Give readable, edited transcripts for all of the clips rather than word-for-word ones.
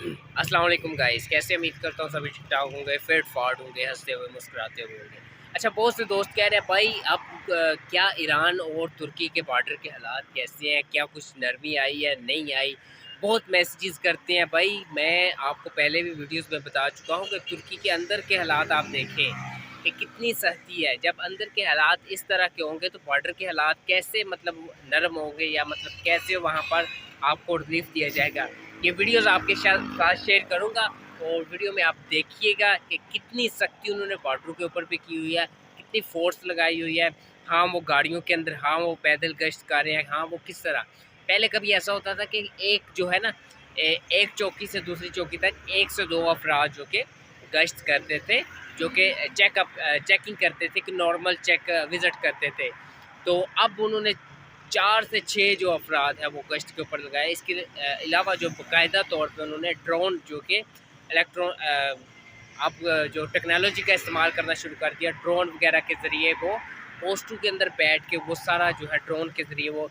अस्सलाम वालेकुम गाइस, कैसे उम्मीद करता हूँ सभी ठीक ठाक होंगे, फिट फाट होंगे, हंसते हुए मुस्कुराते हुए होंगे। अच्छा, बहुत से दोस्त कह रहे हैं भाई अब क्या ईरान और तुर्की के बॉर्डर के हालात कैसे हैं, क्या कुछ नरमी आई है नहीं आई। बहुत मैसेजेस करते हैं भाई। मैं आपको पहले भी वीडियोस में बता चुका हूँ कि तुर्की के अंदर के हालात आप देखें कि कितनी सख्ती है। जब अंदर के हालात इस तरह के होंगे तो बॉर्डर के हालात कैसे मतलब नरम होंगे, या मतलब कैसे वहाँ पर आपको रिलीफ दिया जाएगा। ये वीडियोस आपके साथ शेयर करूंगा, और वीडियो में आप देखिएगा कि कितनी सख्ती उन्होंने बॉर्डर के ऊपर भी की हुई है, कितनी फोर्स लगाई हुई है। हाँ, वो गाड़ियों के अंदर, हाँ वो पैदल गश्त कर रहे हैं, हाँ वो किस तरह। पहले कभी ऐसा होता था कि एक जो है ना, एक चौकी से दूसरी चौकी तक एक से दो अफराद जो कि गश्त करते थे, जो कि चेकिंग करते थे, कि नॉर्मल चेक विज़िट करते थे। तो अब उन्होंने 4 से 6 जो अफराद हैं वो गश्त के ऊपर लगाए। इसके अलावा जो बाकायदा तौर पे उन्होंने ड्रोन, जो कि अब जो टेक्नोलॉजी का इस्तेमाल करना शुरू कर दिया, ड्रोन वगैरह के ज़रिए वो पोस्टों के अंदर बैठ के वो सारा जो है ड्रोन के ज़रिए वो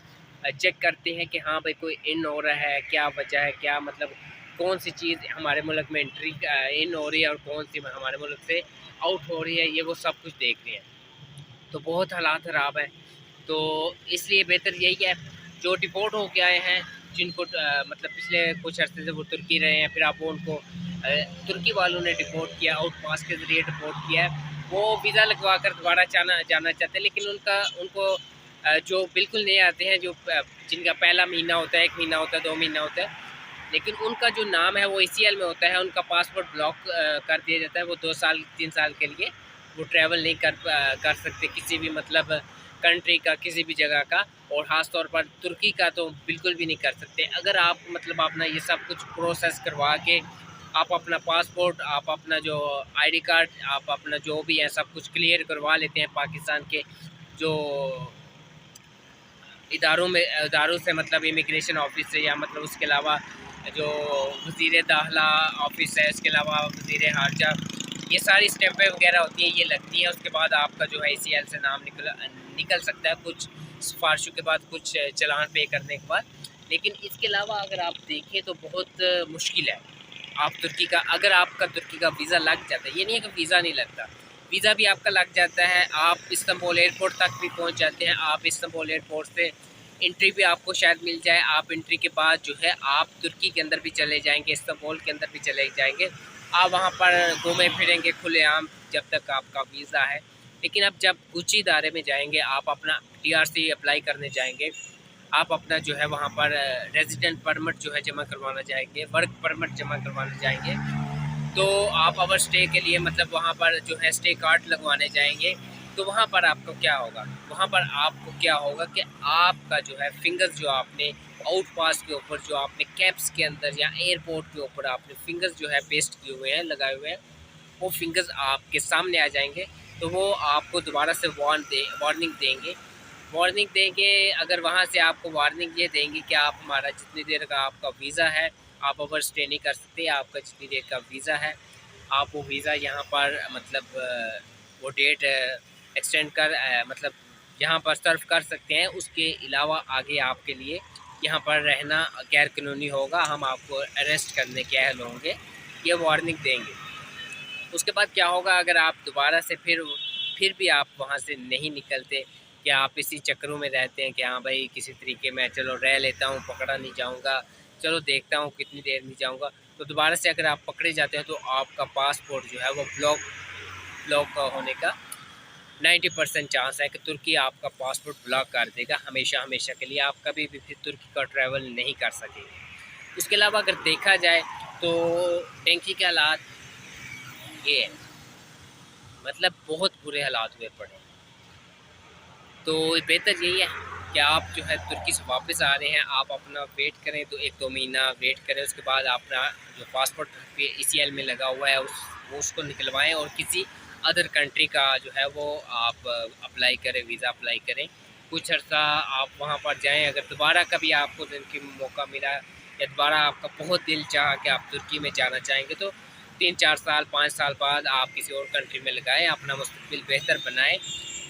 चेक करते हैं कि हाँ भाई कोई इन हो रहा है, क्या वजह है, क्या मतलब कौन सी चीज़ हमारे मुल्क में एंट्री इन हो रही है और कौन सी हमारे मुल्क से आउट हो रही है, ये वो सब कुछ देख रहे हैं। तो बहुत हालात ख़राब है। तो इसलिए बेहतर यही है, जो डिपोर्ट हो के आए हैं, जिनको मतलब पिछले कुछ अर्से से वो तुर्की रहे हैं, फिर आप उनको तुर्की वालों ने डिपोर्ट किया, आउट पास के ज़रिए डिपोर्ट किया है। वो वीज़ा लगवा कर दोबारा जाना चाहते हैं, लेकिन उनको जो बिल्कुल नहीं आते हैं, जो जिनका पहला महीना होता है, 1 महीना होता है, 2 महीना होता है, लेकिन उनका जो नाम है वो ACL में होता है, उनका पासपोर्ट ब्लॉक कर दिया जाता है। वो 2 साल 3 साल के लिए वो ट्रैवल नहीं कर सकते किसी भी मतलब कंट्री का, किसी भी जगह का, और ख़ास तौर पर तुर्की का तो बिल्कुल भी नहीं कर सकते। अगर आप मतलब अपना ये सब कुछ प्रोसेस करवा के आप अपना पासपोर्ट, आप अपना जो ID कार्ड, आप अपना जो भी है सब कुछ क्लियर करवा लेते हैं पाकिस्तान के जो इदारों से, मतलब इमिग्रेशन ऑफिस से, या मतलब उसके अलावा जो वज़ीर दाखिला ऑफिस है, इसके अलावा वज़ीर खारजा, ये सारी स्टैंपें वगैरह होती हैं, ये लगती हैं। उसके बाद आपका जो है ACL से नाम निकल सकता है, कुछ सिफारिशों के बाद, कुछ चालान पे करने के बाद। लेकिन इसके अलावा अगर आप देखें तो बहुत मुश्किल है। आप तुर्की का, अगर आपका तुर्की का वीज़ा लग जाता है, ये नहीं है कि वीज़ा नहीं लगता, वीज़ा भी आपका लग जाता है, आप इस्तांबुल एयरपोर्ट तक भी पहुंच जाते हैं। आप इस्तांबुल एयरपोर्ट से एंट्री भी आपको शायद मिल जाए, आप एंट्री के बाद जो है आप तुर्की के अंदर भी चले जाएंगे, इस्तांबुल के अंदर भी चले जाएंगे। आप वहाँ पर घूमे फिरेंगे खुलेआम जब तक आपका वीज़ा है। लेकिन अब जब कुछ ही दायरे में जाएंगे, आप अपना DRC अप्लाई करने जाएंगे, आप अपना जो है वहाँ पर रेजिडेंट परमिट जो है जमा करवाना जाएंगे, वर्क परमिट जमा करवाने जाएंगे, तो आप ओवर स्टे के लिए मतलब वहाँ पर जो है स्टे कार्ड लगवाने जाएंगे। तो वहाँ पर आपको क्या होगा, वहाँ पर आपको क्या होगा कि आपका जो है फिंगर्स, जो आपने आउट पास के ऊपर, जो आपने कैप्स के अंदर या एयरपोर्ट के ऊपर आपने फिंगर्स जो है पेस्ट किए हुए हैं, लगाए हुए हैं, वो फिंगर्स आपके सामने आ जाएंगे। तो वो आपको दोबारा से वार्निंग देंगे। अगर वहाँ से आपको वार्निंग ये देंगे कि आप हमारा जितनी देर का आपका वीज़ा है, आप ओवर स्टे नहीं कर सकते, आपका जितनी देर का वीज़ा है, आप वो वीज़ा यहाँ पर मतलब वो डेट एक्सटेंड कर मतलब यहाँ पर सर्व कर सकते हैं। उसके अलावा आगे आपके लिए यहाँ पर रहना गैर कानूनी होगा, हम आपको अरेस्ट करने के अहल होंगे, ये वार्निंग देंगे। उसके बाद क्या होगा, अगर आप दोबारा से फिर भी आप वहाँ से नहीं निकलते, कि आप इसी चक्करों में रहते हैं कि हाँ भाई किसी तरीके में चलो रह लेता हूँ, पकड़ा नहीं जाऊँगा, चलो देखता हूँ कितनी देर नहीं जाऊँगा, तो दोबारा से अगर आप पकड़े जाते हैं तो आपका पासपोर्ट जो है वो ब्लॉक होने का 90% चांस है कि तुर्की आपका पासपोर्ट ब्लॉक कर देगा हमेशा हमेशा के लिए। आप कभी भी फिर तुर्की का ट्रैवल नहीं कर सकेंगे। उसके अलावा अगर देखा जाए तो टैंकी के हालात ये है, मतलब बहुत बुरे हालात हुए पड़े। तो बेहतर यही है कि आप जो है तुर्की से वापस आ रहे हैं, आप अपना वेट करें, तो 1-2 महीना वेट करें। उसके बाद अपना जो पासपोर्ट पे ACL में लगा हुआ है उसको निकलवाएं, और किसी अदर कंट्री का जो है वो आप अप्लाई करें, वीज़ा अप्लाई करें। कुछ अर्सा आप वहाँ पर जाएं। अगर दोबारा कभी आपको जिनकी मौका मिला, या दोबारा आपका बहुत दिल चाहा कि आप तुर्की में जाना चाहेंगे, तो 3-4 साल 5 साल बाद आप किसी और कंट्री में लगाएं, अपना मुस्तकबिल बेहतर बनाएं।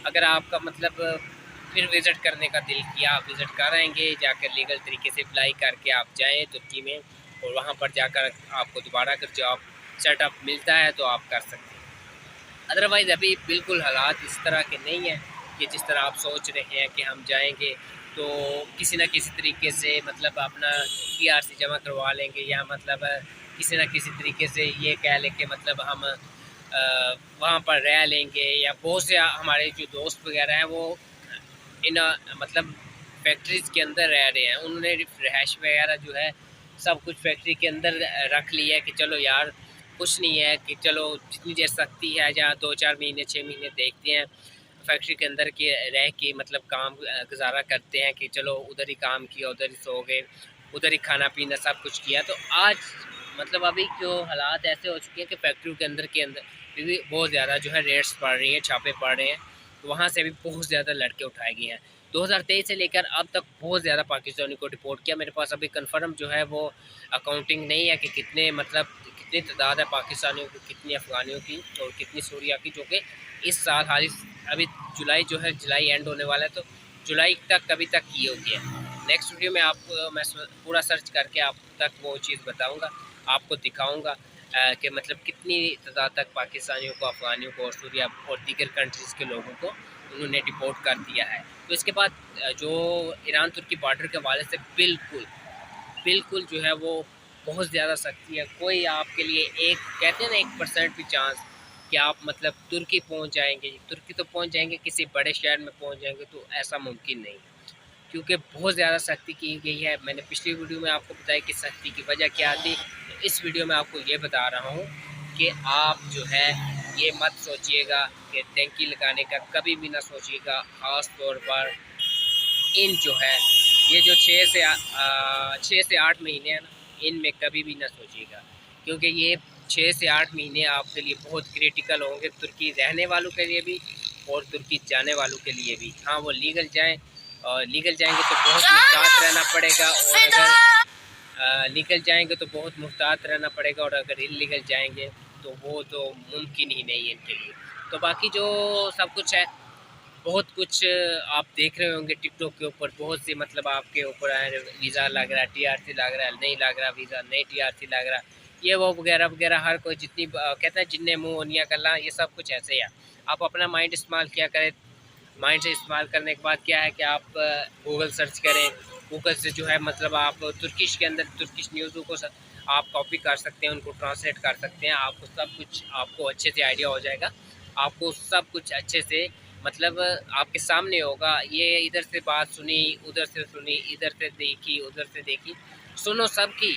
अगर आपका मतलब फिर विज़िट करने का दिल किया, आप विज़िट कर आएँगे, जाकर लीगल तरीके से अप्लाई करके आप जाएँ तुर्की में। और वहाँ पर जाकर आपको दोबारा अगर जॉब सेटअप मिलता है तो आप कर सकते हैं। अदरवाइज़ अभी बिल्कुल हालात इस तरह के नहीं हैं कि जिस तरह आप सोच रहे हैं कि हम जाएंगे तो किसी न किसी तरीके से मतलब अपना पीआरसी जमा करवा लेंगे, या मतलब किसी न किसी तरीके से ये कह लें कि मतलब हम वहाँ पर रह लेंगे। या बहुत से हमारे जो दोस्त वगैरह हैं वो इन मतलब फैक्ट्रीज़ के अंदर रह रहे हैं, उन्होंने रिहाइश वगैरह जो है सब कुछ फैक्ट्री के अंदर रख लिया है कि चलो यार कुछ नहीं है, कि चलो जितनी देर सकती है, जहाँ 2-4 महीने 6 महीने देखते हैं फैक्ट्री के अंदर के रह के मतलब काम गुजारा करते हैं कि चलो उधर ही काम किया, उधर ही सो गए, उधर ही खाना पीना सब कुछ किया। तो आज मतलब अभी जो हालात ऐसे हो चुके हैं कि फैक्ट्री के अंदर भी बहुत ज़्यादा जो है रेड्स पड़ रही हैं, छापे पड़ रहे हैं। तो वहाँ से भी बहुत ज़्यादा लड़के उठाए गए हैं। 2023 से लेकर अब तक बहुत ज़्यादा पाकिस्तानी को डिपोर्ट किया। मेरे पास अभी कंफर्म जो है वो अकाउंटिंग नहीं है कि कितने मतलब कितनी तादाद है पाकिस्तानियों की, कितनी अफ़गानियों की और कितनी सूरिया की, जो कि इस साल हाल अभी जुलाई जो है जुलाई एंड होने वाला है, तो जुलाई तक कभी तक की होगी है। नेक्स्ट वीडियो में आपको मैं पूरा सर्च करके आप तक वो चीज़ बताऊँगा, आपको दिखाऊँगा कि मतलब कितनी तादाद तक पाकिस्तानियों को, अफ़गानियों को और सूरिया और दीगर कंट्रीज़ के लोगों को उन्होंने डिपोर्ट कर दिया है। तो इसके बाद जो ईरान तुर्की बॉर्डर के हवाले से बिल्कुल जो है वो बहुत ज़्यादा सख्ती है। कोई आपके लिए एक कहते हैं ना 1% भी चांस कि आप मतलब तुर्की पहुंच जाएंगे, तुर्की तो पहुंच जाएंगे, किसी बड़े शहर में पहुंच जाएंगे, तो ऐसा मुमकिन नहीं है, क्योंकि बहुत ज़्यादा सख्ती की गई है। मैंने पिछली वीडियो में आपको बताया कि सख्ती की वजह क्या थी, तो इस वीडियो में आपको ये बता रहा हूँ कि आप जो है ये मत सोचिएगा कि टैंकी लगाने का कभी भी ना सोचिएगा। ख़ास तौर पर इन जो है ये जो 6 से 8 महीने हैं ना, इनमें कभी भी ना सोचिएगा, क्योंकि ये 6 से 8 महीने आपके लिए बहुत क्रिटिकल होंगे, तुर्की रहने वालों के लिए भी और तुर्की जाने वालों के लिए भी। हाँ, वो लीगल जाएँ और लीगल जाएंगे तो बहुत मुहतात रहना पड़ेगा, और अगर लीगल जाएंगे तो बहुत मुहतात रहना पड़ेगा, और अगर इलीगल जाएंगे तो वो तो मुमकिन ही नहीं है इनके लिए। तो बाकी जो सब कुछ है, बहुत कुछ आप देख रहे होंगे टिकटॉक के ऊपर, बहुत सी मतलब आपके ऊपर वीज़ा लग रहा है, टीआरसी लग रहा है, नहीं लग रहा वीज़ा, नहीं टीआरसी लग रहा, ये वो वगैरह वगैरह। हर कोई जितनी कहता है जिन्ने मुँह ओनिया कला, ये सब कुछ ऐसे ही है। आप अपना माइंड इस्तेमाल किया करें। माइंड से इस्तेमाल करने के बाद क्या है कि आप गूगल सर्च करें, गूगल से जो है मतलब आप तुर्किश के अंदर तुर्किश न्यूज़ों को आप कॉपी कर सकते हैं, उनको ट्रांसलेट कर सकते हैं, आपको सब कुछ आपको अच्छे से आइडिया हो जाएगा। आपको सब कुछ अच्छे से मतलब आपके सामने होगा। ये इधर से बात सुनी, उधर से सुनी, इधर से देखी, उधर से देखी, सुनो सबकी,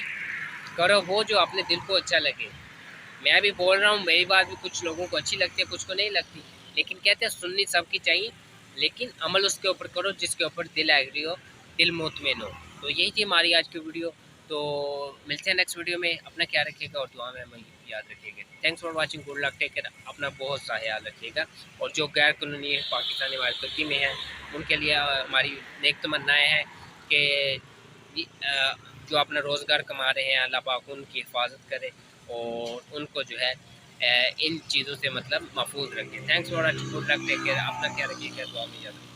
करो वो जो अपने दिल को अच्छा लगे। मैं भी बोल रहा हूँ, मेरी बात भी कुछ लोगों को अच्छी लगती है, कुछ को नहीं लगती, लेकिन कहते हैं सुननी सबकी चाहिए, लेकिन अमल उसके ऊपर करो जिसके ऊपर दिल एग्री हो, दिल मुतमिन हो। तो यही थी हमारी आज की वीडियो। तो मिलते हैं नेक्स्ट वीडियो में। अपना ख्याल रखिएगा और दुआ में हमें याद रखिएगा। Thanks for watching, good luck, take care, अपना बहुत सा ख्याल रखिएगा। और जो गैर कानूनी पाकिस्तानी हमारे तुर्की में हैं, उनके लिए हमारी नेक तमन्नाएँ हैं कि जो अपना रोज़गार कमा रहे हैं, अल्लाह पाक उनकी हिफाजत करे और उनको जो है इन चीज़ों से मतलब महफूज रखें। Thanks for watching, good luck, take care, अपना ख्याल रखिएगा, दुआ में याद रखिएगा।